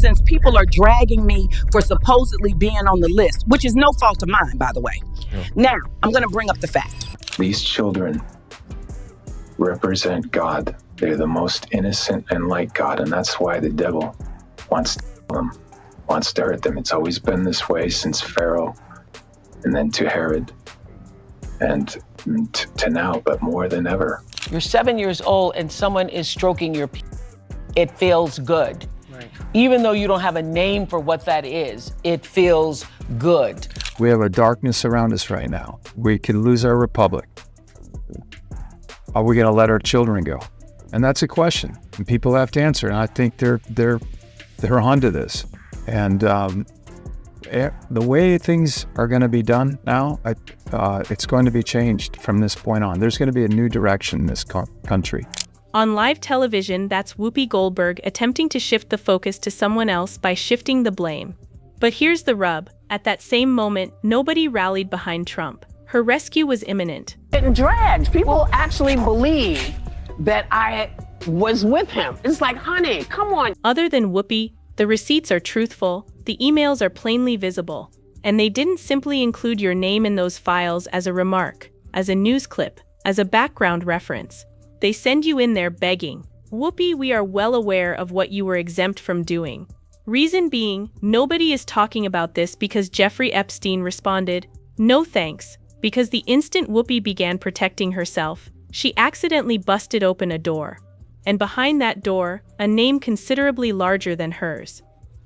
since people are dragging me for supposedly being on the list, which is no fault of mine, by the way. Yeah. Now, I'm going to bring up the fact. These children represent God. They're the most innocent and like God, and that's why the devil wants to kill them, wants to hurt them. It's always been this way since Pharaoh, and then to Herod, and to now, but more than ever. You're 7 years old and someone is stroking your it feels good. Right. Even though you don't have a name for what that is, it feels good. We have a darkness around us right now. We could lose our republic. Are we going to let our children go? And that's a question, and people have to answer. And I think they're onto this. And the way things are going to be done now, it's going to be changed from this point on. There's going to be a new direction in this country. On live television, that's Whoopi Goldberg attempting to shift the focus to someone else by shifting the blame. But here's the rub. At that same moment, nobody rallied behind Trump. Her rescue was imminent. Getting dragged. People actually believe that I was with him. It's like, honey, come on. Other than Whoopi, the receipts are truthful, the emails are plainly visible, and they didn't simply include your name in those files as a remark, as a news clip, as a background reference. They send you in there begging, "Whoopi, we are well aware of what you were exempt from doing." Reason being, nobody is talking about this because Jeffrey Epstein responded, "No thanks," because the instant Whoopi began protecting herself, she accidentally busted open a door. And behind that door, a name considerably larger than hers.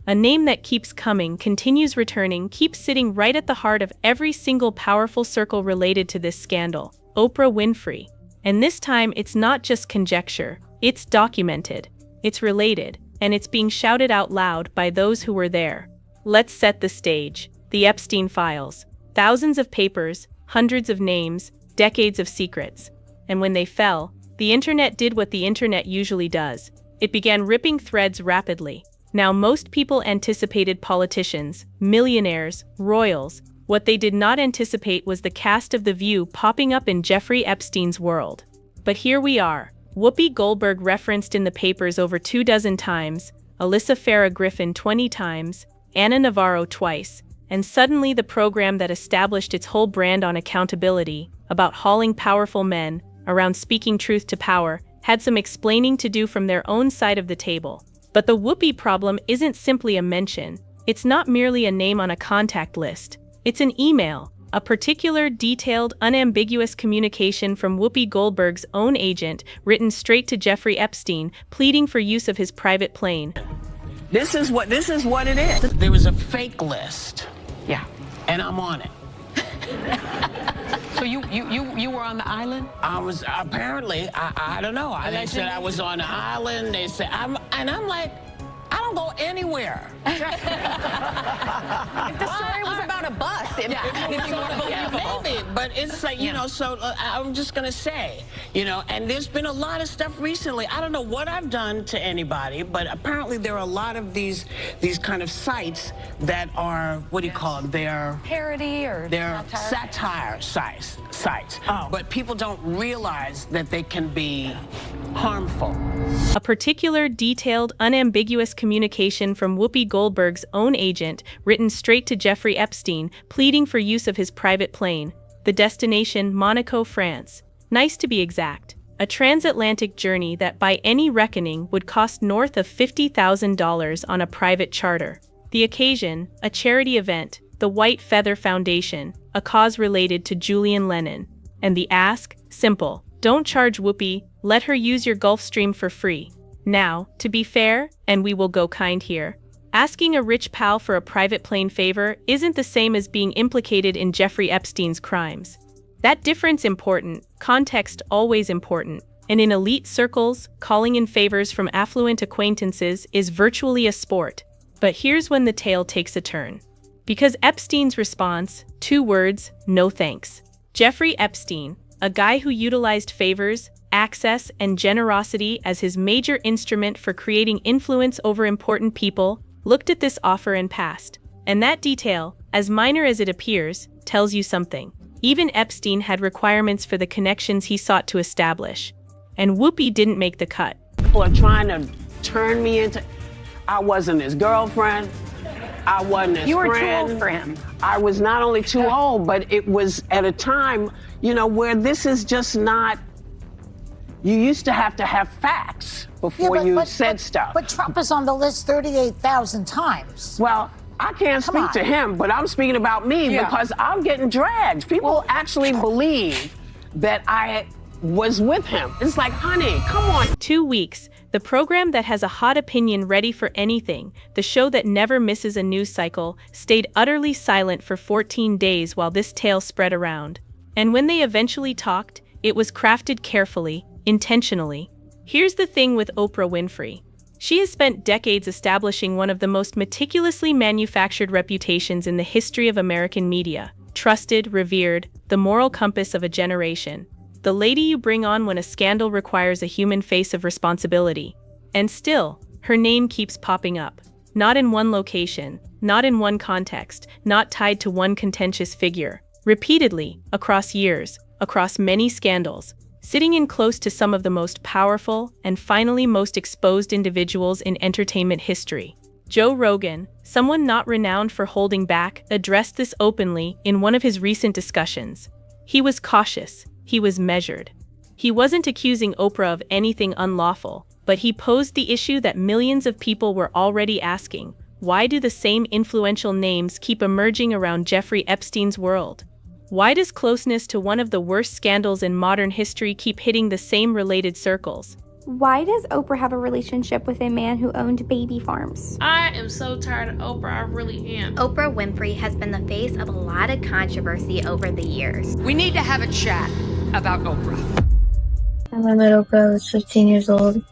A name that keeps coming, continues returning, keeps sitting right at the heart of every single powerful circle related to this scandal, Oprah Winfrey. And this time, it's not just conjecture, it's documented, it's related, and it's being shouted out loud by those who were there. Let's set the stage. The Epstein files. Thousands of papers, hundreds of names, decades of secrets. And when they fell, the internet did what the internet usually does. It began ripping threads rapidly. Now most people anticipated politicians, millionaires, royals. What they did not anticipate was the cast of The View popping up in Jeffrey Epstein's world. But here we are. Whoopi Goldberg referenced in the papers over 24 times, Alyssa Farah Griffin 20 times, Anna Navarro twice, and suddenly the program that established its whole brand on accountability, about hauling powerful men around speaking truth to power, had some explaining to do from their own side of the table. But the Whoopi problem isn't simply a mention. It's not merely a name on a contact list. It's an email, a particular, detailed, unambiguous communication from Whoopi Goldberg's own agent, written straight to Jeffrey Epstein, pleading for use of his private plane. This is what it is. There was a fake list. Yeah. And I'm on it. So you were on the island? I was apparently, I don't know. They said I was on the island. They said, I'm like, I don't go anywhere. If the story was about a bus, maybe, but it's like, you know, so I'm just going to say, you know, and there's been a lot of stuff recently. I don't know what I've done to anybody, but apparently there are a lot of these kind of sites that are, what do you call them? They're parody or they're satire sites. Oh. But people don't realize that they can be harmful. A particular, detailed, unambiguous communication from Whoopi Goldberg's own agent, written straight to Jeffrey Epstein, pleading for use of his private plane. The destination, Monaco, France. Nice to be exact. A transatlantic journey that by any reckoning would cost north of $50,000 on a private charter. The occasion, a charity event, the White Feather Foundation, a cause related to Julian Lennon. And the ask? Simple. Don't charge Whoopi, let her use your Gulfstream for free. Now, to be fair, and we will go kind here, asking a rich pal for a private plane favor isn't the same as being implicated in Jeffrey Epstein's crimes. That difference important, context always important, and in elite circles, calling in favors from affluent acquaintances is virtually a sport. But here's when the tale takes a turn. Because Epstein's response, 2 words, no thanks. Jeffrey Epstein, a guy who utilized favors, access, and generosity as his major instrument for creating influence over important people, looked at this offer and passed. And that detail, as minor as it appears, tells you something. Even Epstein had requirements for the connections he sought to establish. And Whoopi didn't make the cut. People are trying to turn me into... I wasn't his girlfriend. I wasn't his friend. You were too old for him. I was not only too old, but it was at a time, where this is just not. You used to have facts before you said stuff. But Trump is on the list 38,000 times. Well, I can't speak to him, but I'm speaking about me because I'm getting dragged. People actually believe that I was with him. It's like, honey, come on. 2 weeks, the program that has a hot opinion ready for anything, the show that never misses a news cycle, stayed utterly silent for 14 days while this tale spread around. And when they eventually talked, it was crafted carefully, intentionally. Here's the thing with Oprah Winfrey. She has spent decades establishing one of the most meticulously manufactured reputations in the history of American media. Trusted, revered, the moral compass of a generation. The lady you bring on when a scandal requires a human face of responsibility. And still, her name keeps popping up. Not in one location, not in one context, not tied to one contentious figure. Repeatedly, across years, across many scandals, sitting in close to some of the most powerful and finally most exposed individuals in entertainment history. Joe Rogan, someone not renowned for holding back, addressed this openly in one of his recent discussions. He was cautious, he was measured. He wasn't accusing Oprah of anything unlawful, but he posed the issue that millions of people were already asking: why do the same influential names keep emerging around Jeffrey Epstein's world? Why does closeness to one of the worst scandals in modern history keep hitting the same related circles? Why does Oprah have a relationship with a man who owned baby farms? I am so tired of Oprah, I really am. Oprah Winfrey has been the face of a lot of controversy over the years. We need to have a chat about Oprah. When I met Oprah, I was 15 years old. I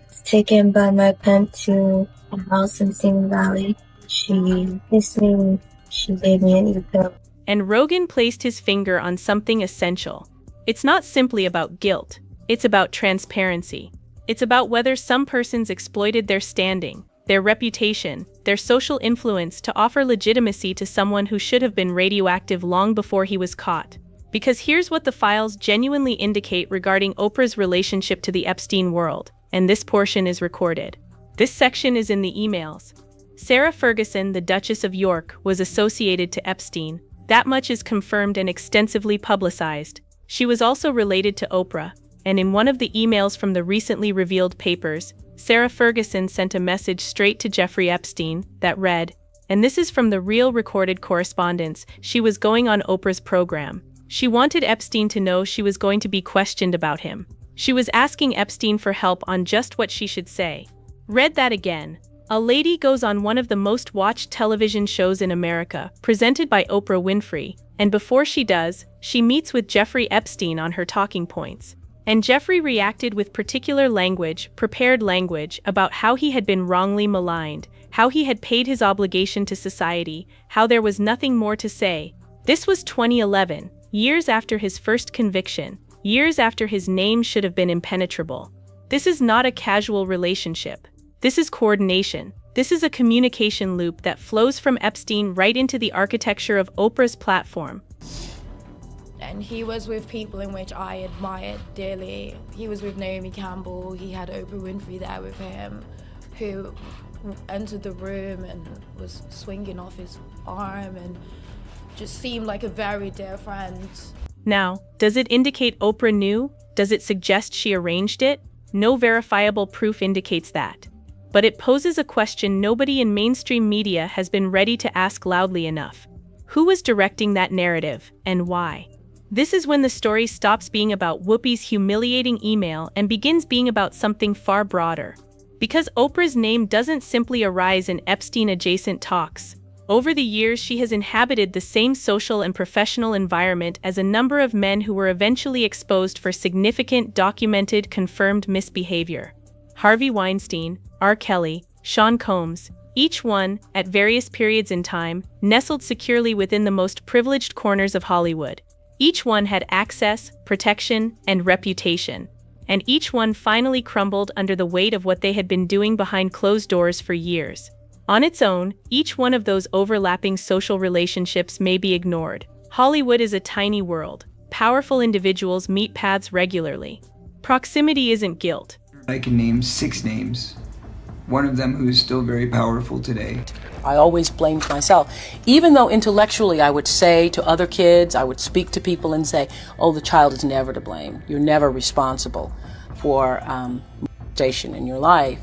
was taken by my parent to a house in Simi Valley. She kissed me, she gave me an e-pill. And Rogan placed his finger on something essential. It's not simply about guilt. It's about transparency. It's about whether some persons exploited their standing, their reputation, their social influence to offer legitimacy to someone who should have been radioactive long before he was caught. Because here's what the files genuinely indicate regarding Oprah's relationship to the Epstein world, and this portion is recorded. This section is in the emails. Sarah Ferguson, the Duchess of York, was associated to Epstein. That much is confirmed and extensively publicized. She was also related to Oprah, and in one of the emails from the recently revealed papers, Sarah Ferguson sent a message straight to Jeffrey Epstein that read, and this is from the real recorded correspondence, she was going on Oprah's program. She wanted Epstein to know she was going to be questioned about him. She was asking Epstein for help on just what she should say. Read that again. A lady goes on one of the most watched television shows in America, presented by Oprah Winfrey, and before she does, she meets with Jeffrey Epstein on her talking points. And Jeffrey reacted with particular language, prepared language, about how he had been wrongly maligned, how he had paid his obligation to society, how there was nothing more to say. This was 2011, years after his first conviction, years after his name should have been impenetrable. This is not a casual relationship. This is coordination. This is a communication loop that flows from Epstein right into the architecture of Oprah's platform. And he was with people in which I admired dearly. He was with Naomi Campbell, he had Oprah Winfrey there with him, who entered the room and was swinging off his arm and just seemed like a very dear friend. Now, does it indicate Oprah knew? Does it suggest she arranged it? No verifiable proof indicates that. But it poses a question nobody in mainstream media has been ready to ask loudly enough. Who was directing that narrative, and why? This is when the story stops being about Whoopi's humiliating email and begins being about something far broader. Because Oprah's name doesn't simply arise in Epstein-adjacent talks. Over the years, she has inhabited the same social and professional environment as a number of men who were eventually exposed for significant, documented, confirmed misbehavior. Harvey Weinstein, R. Kelly, Sean Combs, each one, at various periods in time, nestled securely within the most privileged corners of Hollywood. Each one had access, protection, and reputation. And each one finally crumbled under the weight of what they had been doing behind closed doors for years. On its own, each one of those overlapping social relationships may be ignored. Hollywood is a tiny world. Powerful individuals meet paths regularly. Proximity isn't guilt. I can name 6 names one of them who is still very powerful today. I always blamed myself. Even though intellectually I would say to other kids, I would speak to people and say, oh, the child is never to blame. You're never responsible for molestation in your life.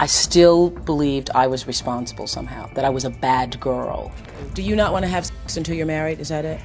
I still believed I was responsible somehow, that I was a bad girl. Do you not want to have sex until you're married? Is that it?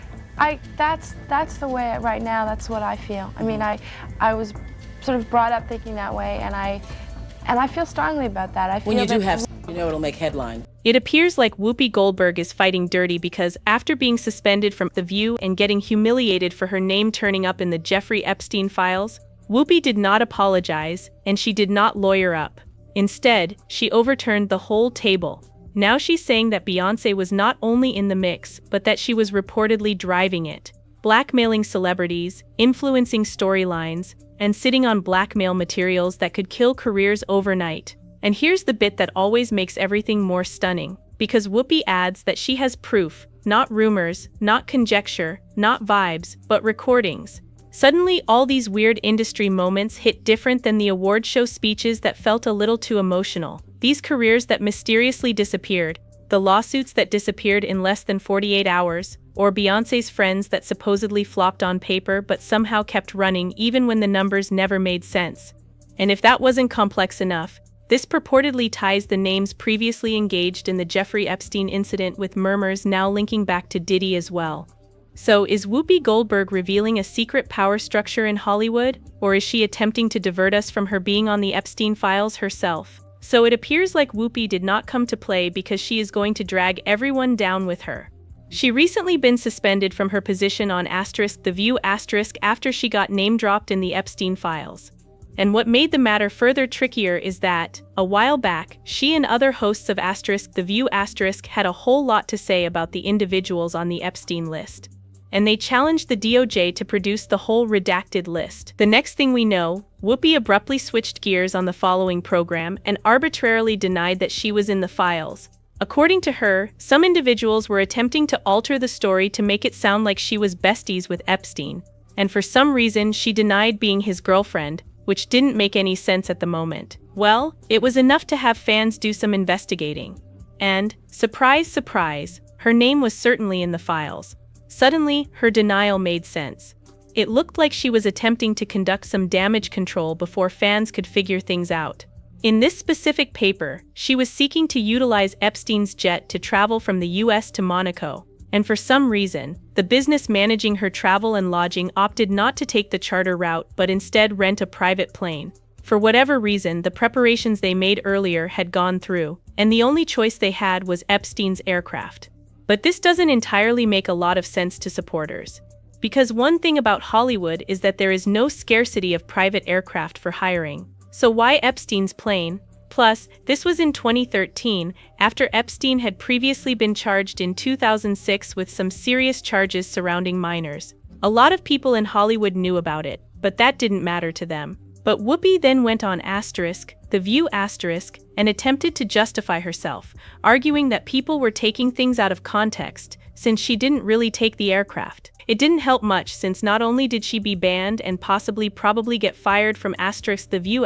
That's the way right now, that's what I feel. I mean, I was sort of brought up thinking that way, and I feel strongly about that. I feel when you do that have sex, you know it'll make headline. It appears like Whoopi Goldberg is fighting dirty because after being suspended from The View and getting humiliated for her name turning up in the Jeffrey Epstein files, Whoopi did not apologize and she did not lawyer up. Instead, she overturned the whole table. Now she's saying that Beyonce was not only in the mix, but that she was reportedly driving it, blackmailing celebrities, influencing storylines, and sitting on blackmail materials that could kill careers overnight. And here's the bit that always makes everything more stunning, because Whoopi adds that she has proof, not rumors, not conjecture, not vibes, but recordings. Suddenly, all these weird industry moments hit different than the award show speeches that felt a little too emotional. These careers that mysteriously disappeared, the lawsuits that disappeared in less than 48 hours, or Beyonce's friends that supposedly flopped on paper but somehow kept running even when the numbers never made sense. And if that wasn't complex enough, this purportedly ties the names previously engaged in the Jeffrey Epstein incident with murmurs now linking back to Diddy as well. So is Whoopi Goldberg revealing a secret power structure in Hollywood, or is she attempting to divert us from her being on the Epstein files herself? So it appears like Whoopi did not come to play because she is going to drag everyone down with her. She recently been suspended from her position on The View after she got name-dropped in the Epstein files. And what made the matter further trickier is that, a while back, she and other hosts of The View had a whole lot to say about the individuals on the Epstein list. And they challenged the DOJ to produce the whole redacted list. The next thing we know, Whoopi abruptly switched gears on the following program and arbitrarily denied that she was in the files. According to her, some individuals were attempting to alter the story to make it sound like she was besties with Epstein, and for some reason she denied being his girlfriend, which didn't make any sense at the moment. Well, it was enough to have fans do some investigating. And, surprise, surprise, her name was certainly in the files. Suddenly, her denial made sense. It looked like she was attempting to conduct some damage control before fans could figure things out. In this specific paper, she was seeking to utilize Epstein's jet to travel from the US to Monaco, and for some reason, the business managing her travel and lodging opted not to take the charter route but instead rent a private plane. For whatever reason, the preparations they made earlier had gone through, and the only choice they had was Epstein's aircraft. But this doesn't entirely make a lot of sense to supporters. Because one thing about Hollywood is that there is no scarcity of private aircraft for hiring. So why Epstein's plane? Plus, this was in 2013, after Epstein had previously been charged in 2006 with some serious charges surrounding minors. A lot of people in Hollywood knew about it, but that didn't matter to them. But Whoopi then went on The View and attempted to justify herself, arguing that people were taking things out of context, since she didn't really take the aircraft. It didn't help much since not only did she be banned and probably get fired from The View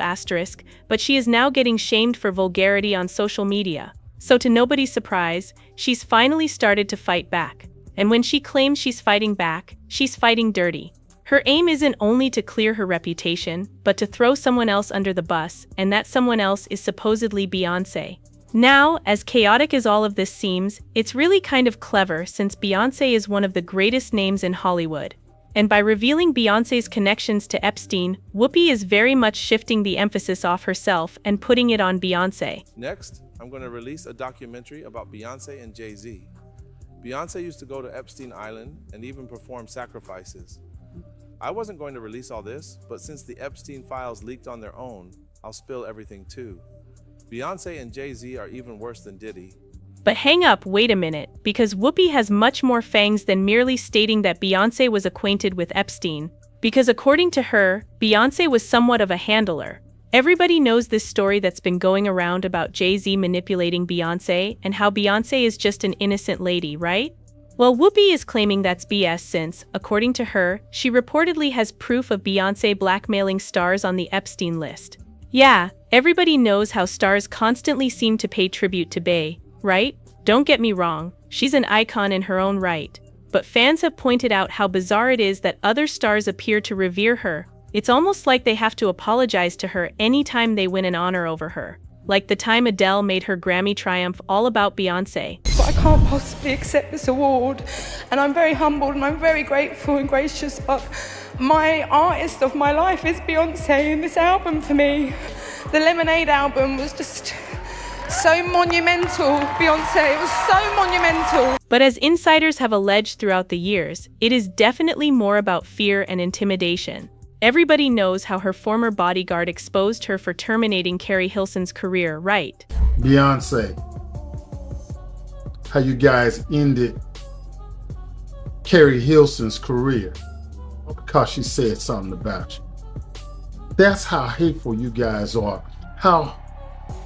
but she is now getting shamed for vulgarity on social media. So to nobody's surprise, she's finally started to fight back. And when she claims she's fighting back, she's fighting dirty. Her aim isn't only to clear her reputation, but to throw someone else under the bus, and that someone else is supposedly Beyonce. Now, as chaotic as all of this seems, it's really kind of clever since Beyonce is one of the greatest names in Hollywood. And by revealing Beyonce's connections to Epstein, Whoopi is very much shifting the emphasis off herself and putting it on Beyonce. Next, I'm going to release a documentary about Beyonce and Jay-Z. Beyonce used to go to Epstein Island and even perform sacrifices. I wasn't going to release all this, but since the Epstein files leaked on their own, I'll spill everything too. Beyonce and Jay-Z are even worse than Diddy. But hang up, wait a minute, because Whoopi has much more fangs than merely stating that Beyonce was acquainted with Epstein. Because according to her, Beyonce was somewhat of a handler. Everybody knows this story that's been going around about Jay-Z manipulating Beyonce and how Beyonce is just an innocent lady, right? Well, Whoopi is claiming that's BS since, according to her, she reportedly has proof of Beyonce blackmailing stars on the Epstein list. Yeah, everybody knows how stars constantly seem to pay tribute to Bey, right? Don't get me wrong, she's an icon in her own right. But fans have pointed out how bizarre it is that other stars appear to revere her. It's almost like they have to apologize to her anytime they win an honor over her. Like the time Adele made her Grammy triumph all about Beyonce. But I can't possibly accept this award, and I'm very humbled and I'm very grateful and gracious, but my artist of my life is Beyonce, and this album for me, the Lemonade album, was just so monumental. Beyonce, it was so monumental. But as insiders have alleged throughout the years, it is definitely more about fear and intimidation. Everybody knows how her former bodyguard exposed her for terminating Carrie Hilson's career, right? Beyonce, how you guys ended Carrie Hilson's career because she said something about you. That's how hateful you guys are. How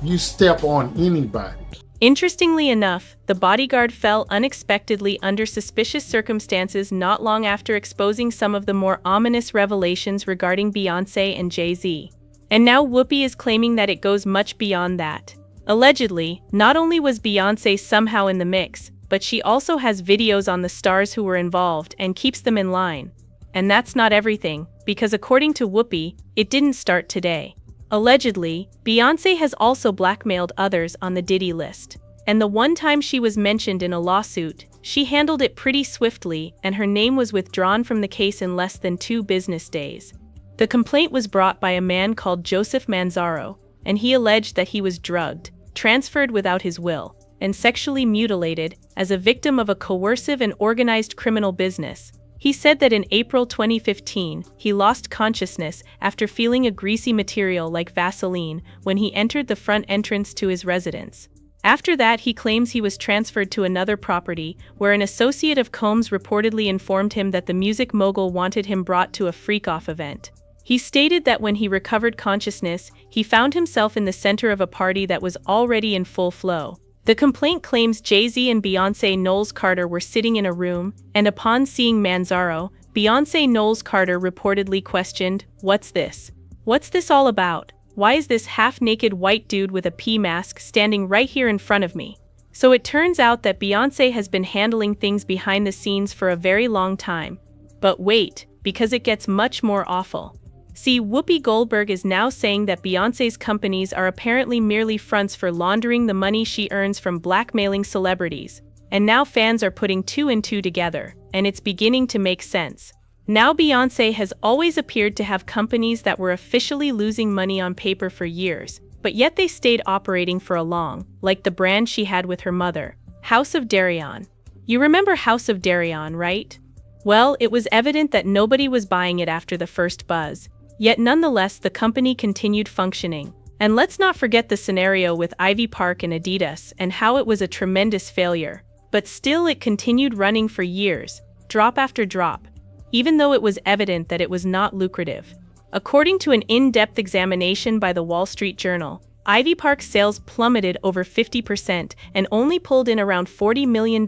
you step on anybody. Interestingly enough, the bodyguard fell unexpectedly under suspicious circumstances not long after exposing some of the more ominous revelations regarding Beyonce and Jay-Z. And now Whoopi is claiming that it goes much beyond that. Allegedly, not only was Beyonce somehow in the mix, but she also has videos on the stars who were involved and keeps them in line. And that's not everything, because according to Whoopi, it didn't start today. Allegedly, Beyonce has also blackmailed others on the Diddy list. And the one time she was mentioned in a lawsuit, she handled it pretty swiftly, and her name was withdrawn from the case in less than 2 business days. The complaint was brought by a man called Joseph Manzaro, and he alleged that he was drugged, transferred without his will, and sexually mutilated as a victim of a coercive and organized criminal business. He said that in April 2015, he lost consciousness after feeling a greasy material like Vaseline when he entered the front entrance to his residence. After that, he claims he was transferred to another property, where an associate of Combs reportedly informed him that the music mogul wanted him brought to a freak-off event. He stated that when he recovered consciousness, he found himself in the center of a party that was already in full flow. The complaint claims Jay-Z and Beyonce Knowles Carter were sitting in a room, and upon seeing Manzaro, Beyonce Knowles Carter reportedly questioned, "What's this? What's this all about? Why is this half-naked white dude with a pea mask standing right here in front of me?" So it turns out that Beyonce has been handling things behind the scenes for a very long time. But wait, because it gets much more awful. See, Whoopi Goldberg is now saying that Beyonce's companies are apparently merely fronts for laundering the money she earns from blackmailing celebrities. And now fans are putting 2 and 2 together, and it's beginning to make sense. Now Beyonce has always appeared to have companies that were officially losing money on paper for years, but yet they stayed operating for a long, like the brand she had with her mother, House of Darion. You remember House of Darion, right? Well, it was evident that nobody was buying it after the first buzz. Yet nonetheless, the company continued functioning. And let's not forget the scenario with Ivy Park and Adidas and how it was a tremendous failure. But still it continued running for years, drop after drop, even though it was evident that it was not lucrative. According to an in-depth examination by the Wall Street Journal, Ivy Park's sales plummeted over 50% and only pulled in around $40 million in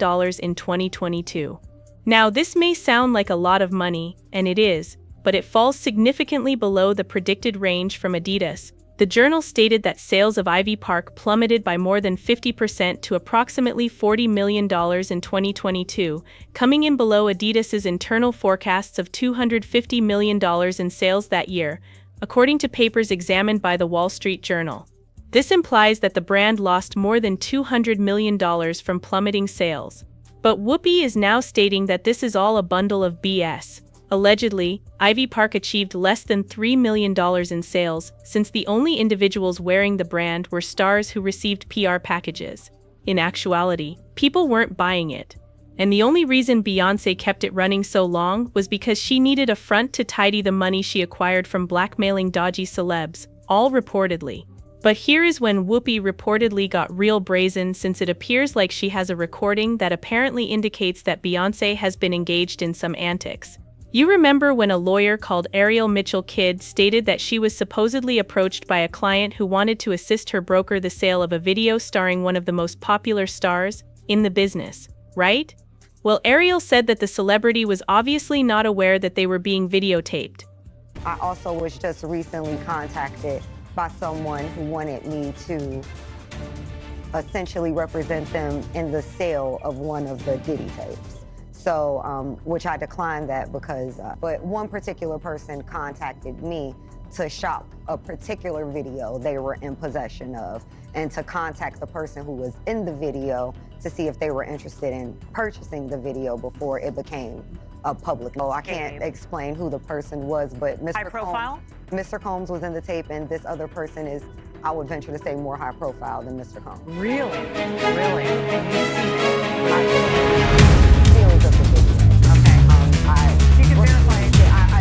2022. Now this may sound like a lot of money, and it is, but it falls significantly below the predicted range from Adidas. The journal stated that sales of Ivy Park plummeted by more than 50% to approximately $40 million in 2022, coming in below Adidas's internal forecasts of $250 million in sales that year, according to papers examined by the Wall Street Journal. This implies that the brand lost more than $200 million from plummeting sales. But Whoopi is now stating that this is all a bundle of BS. Allegedly, Ivy Park achieved less than $3 million in sales, since the only individuals wearing the brand were stars who received PR packages. In actuality, people weren't buying it. And the only reason Beyonce kept it running so long was because she needed a front to tidy the money she acquired from blackmailing dodgy celebs, all reportedly. But here is when Whoopi reportedly got real brazen, since it appears like she has a recording that apparently indicates that Beyonce has been engaged in some antics. You remember when a lawyer called Ariel Mitchell Kidd stated that she was supposedly approached by a client who wanted to assist her broker the sale of a video starring one of the most popular stars in the business, right? Well, Ariel said that the celebrity was obviously not aware that they were being videotaped. I also was just recently contacted by someone who wanted me to essentially represent them in the sale of one of the Diddy tapes. So, which I declined that because, but one particular person contacted me to shop a particular video they were in possession of, and to contact the person who was in the video to see if they were interested in purchasing the video before it became a public. Oh, I can't explain who the person was, but High profile? Mr. Combs was in the tape, and this other person is, I would venture to say, more high profile than Mr. Combs. Really? Really? And you've seen it? Feelings of the video. Okay. You can verify it.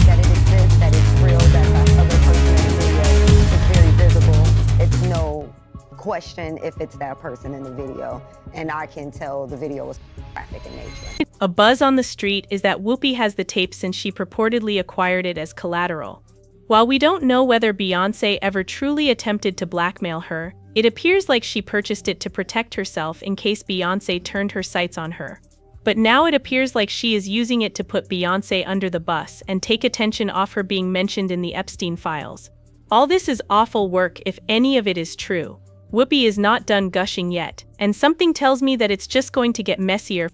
That it exists, that it's real, that the other person in the video is very visible. It's no question if it's that person in the video, and I can tell the video was graphic in nature. A buzz on the street is that Whoopi has the tape since she purportedly acquired it as collateral. While we don't know whether Beyonce ever truly attempted to blackmail her, it appears like she purchased it to protect herself in case Beyonce turned her sights on her. But now it appears like she is using it to put Beyonce under the bus and take attention off her being mentioned in the Epstein files. All this is awful work if any of it is true. Whoopi is not done gushing yet, and something tells me that it's just going to get messier.